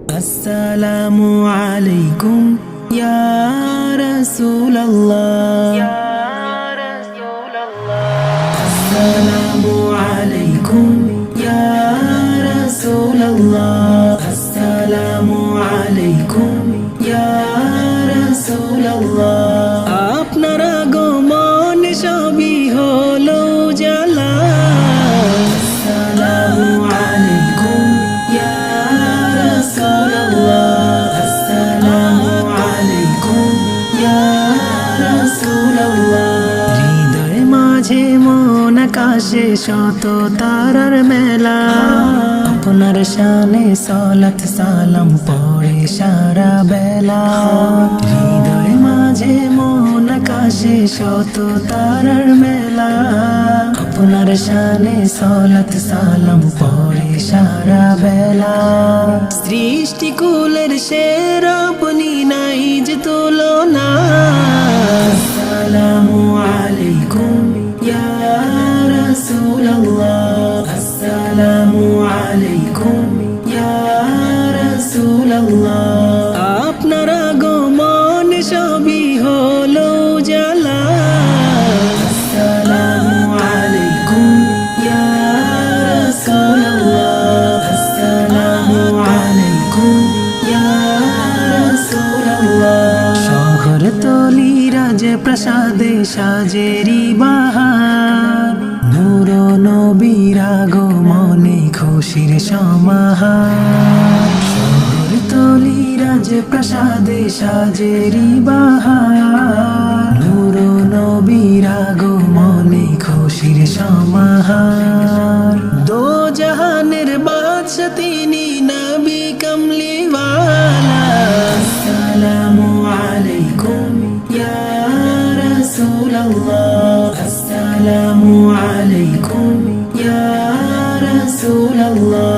আসসালামু আলাইকুম ইয়া রাসূলুল্লাহ আসসালামু আলাইকুম ইয়া রাসূলুল্লাহ আসসালামু আলাইকুম ইয়া রাসূলুল্লাহ আপনার আগমন সবই হলো জালা আসসালামু আলাইকুম ইয়া রাসূলুল্লাহ আসসালামু আলাইকুম ইয়া রাসূলুল্লাহ হৃদয় মাঝে মন আকাশে শত তারার মেলা আপনার শানে সালাত সালাম পড়ে সারা বেলা হৃদয় মাঝে মন আকাশে শত তারার মেলা আপনার শানে সালাত সালাম পড়ে সারা বেলা সৃষ্টি কুলের সেরা আপনি নাই যে তুলনা আসসালামু আলাইকুম ইয়া রাসূলুল্লাহ আসসালামু আলাইকুম ইয়া রাসূলুল্লাহ আপনার আগমন সবই হলো জালা আসসালামু আলাইকুম ইয়া রাসূলুল্লাহ আসসালামু আলাইকুম ইয়া রাসূলুল্লাহ শহর তলি রাজ প্রাসাদে সাজেরি বাহার নূর নবীর আগমনে খুশির সমাহার শহর তলি রাজ প্রাসাদে সাজেরি বাহার নূর নবীর আগমনে খুশির সমাহার দো জাহানের বাদশা তিনি নবী কমলিওয়ালা আসসালামু আলাইকুম ইয়া রাসূলুল্লাহ আসসালামু আলাইকুম ইয়া রাসূলুল্লাহ